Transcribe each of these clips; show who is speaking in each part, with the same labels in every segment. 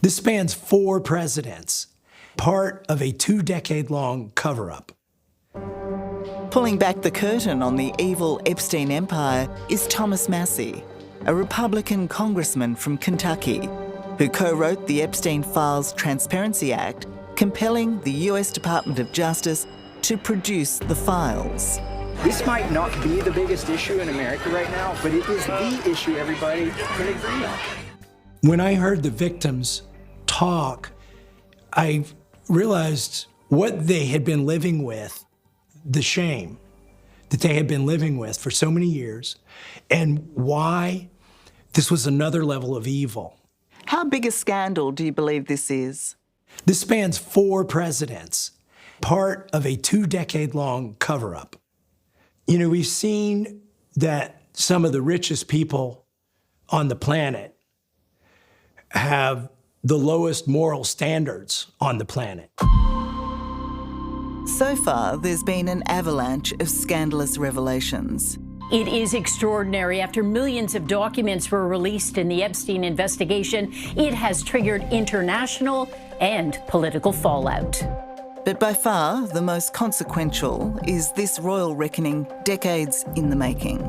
Speaker 1: This spans 4 presidents, part of a 2-decade-long cover-up.
Speaker 2: Pulling back the curtain on the evil Epstein empire is Thomas Massie, a Republican congressman from Kentucky, who co-wrote the Epstein Files Transparency Act, compelling the US Department of Justice to produce the files.
Speaker 3: This might not be the biggest issue in America right now, but it is the issue everybody can agree on.
Speaker 1: When I heard the victims talk, I realized what they had been living with, the shame that they had been living with for so many years, and why this was another level of evil.
Speaker 2: How big a scandal do you believe this is?
Speaker 1: This spans 4 presidents, part of a 2-decade-long cover-up. You know, we've seen that some of the richest people on the planet have the lowest moral standards on the planet.
Speaker 2: So far, there's been an avalanche of scandalous revelations.
Speaker 4: It is extraordinary. After millions of documents were released in the Epstein investigation, it has triggered international and political fallout.
Speaker 2: But by far, the most consequential is this royal reckoning decades in the making.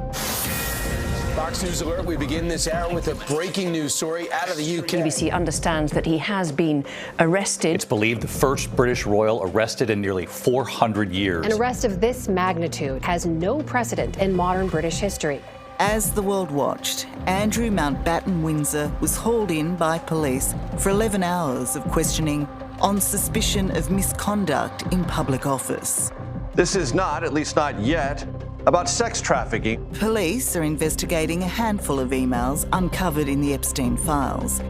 Speaker 5: Fox News Alert, we begin this hour with a breaking news story out of the UK.
Speaker 6: BBC understands that he has been arrested.
Speaker 7: It's believed the first British royal arrested in nearly 400 years.
Speaker 8: An arrest of this magnitude has no precedent in modern British history.
Speaker 2: As the world watched, Andrew Mountbatten Windsor was hauled in by police for 11 hours of questioning on suspicion of misconduct in public office.
Speaker 9: This is not, at least not yet, about sex trafficking.
Speaker 2: Police are investigating a handful of emails uncovered in the Epstein files.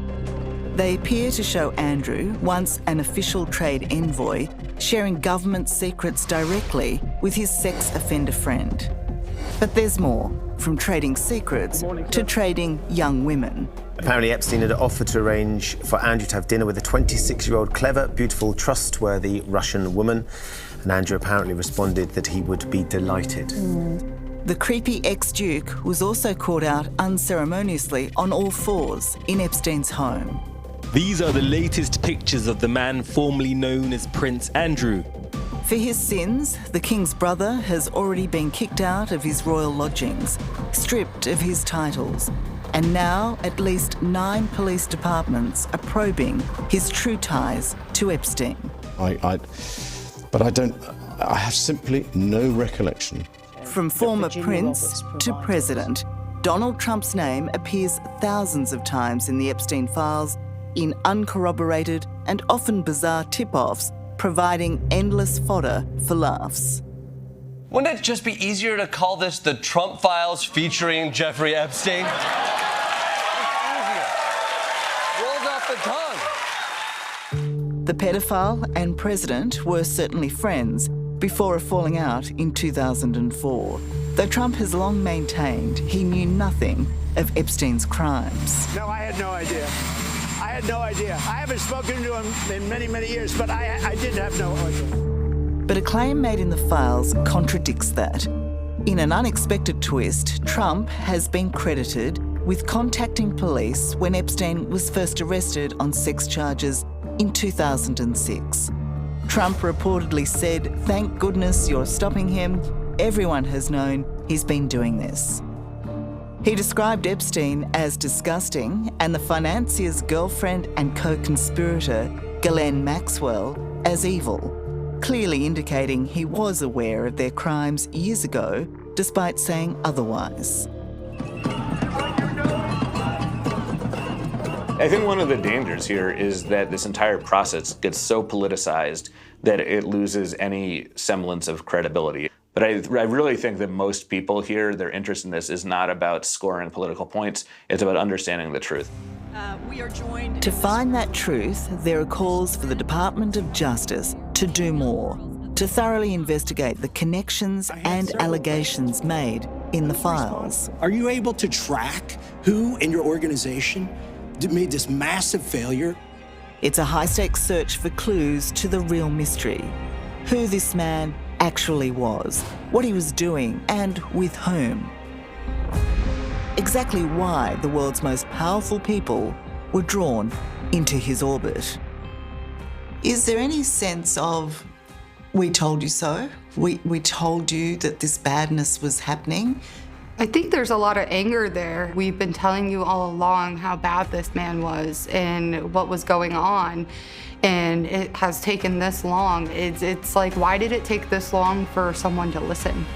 Speaker 2: They appear to show Andrew, once an official trade envoy, sharing government secrets directly with his sex offender friend. But there's more, from trading secrets to trading young women.
Speaker 10: Apparently Epstein had offered to arrange for Andrew to have dinner with a 26-year-old clever, beautiful, trustworthy Russian woman. And Andrew apparently responded that he would be delighted.
Speaker 2: The creepy ex-duke was also caught out unceremoniously on all fours in Epstein's home.
Speaker 11: These are the latest pictures of the man formerly known as Prince Andrew.
Speaker 2: For his sins, the king's brother has already been kicked out of his royal lodgings, stripped of his titles, and now at least 9 police departments are probing his true ties to Epstein.
Speaker 12: But I have simply no recollection.
Speaker 2: From former prince to president, Donald Trump's name appears thousands of times in the Epstein files in uncorroborated and often bizarre tip-offs, providing endless fodder for laughs.
Speaker 13: Wouldn't it just be easier to call this the Trump Files featuring Jeffrey Epstein? Rolls off the tongue.
Speaker 2: The pedophile and president were certainly friends before a falling out in 2004, though Trump has long maintained he knew nothing of Epstein's crimes.
Speaker 14: No, I had no idea. I had no idea. I haven't spoken to him in many, many years, but I did have no idea.
Speaker 2: But a claim made in the files contradicts that. In an unexpected twist, Trump has been credited with contacting police when Epstein was first arrested on sex charges in 2006. Trump reportedly said, "Thank goodness you're stopping him. Everyone has known he's been doing this." He described Epstein as disgusting and the financier's girlfriend and co-conspirator, Ghislaine Maxwell, as evil, clearly indicating he was aware of their crimes years ago, despite saying otherwise.
Speaker 15: I think one of the dangers here is that this entire process gets so politicized that it loses any semblance of credibility. But I really think that most people here, their interest in this is not about scoring political points, it's about understanding the truth.
Speaker 2: To find that truth, there are calls for the Department of Justice to do more, to thoroughly investigate the connections and allegations made in the files.
Speaker 1: Are you able to track who in your organization made this massive failure?
Speaker 2: It's a high-stakes search for clues to the real mystery. Who this man actually was, what he was doing, and with whom. Exactly why the world's most powerful people were drawn into his orbit. Is there any sense of, we told you so? We told you that this badness was happening?
Speaker 16: I think there's a lot of anger there. We've been telling you all along how bad this man was and what was going on, and it has taken this long. It's like, why did it take this long for someone to listen?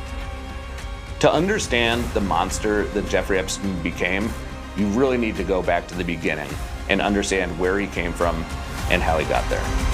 Speaker 15: To understand the monster that Jeffrey Epstein became, you really need to go back to the beginning and understand where he came from and how he got there.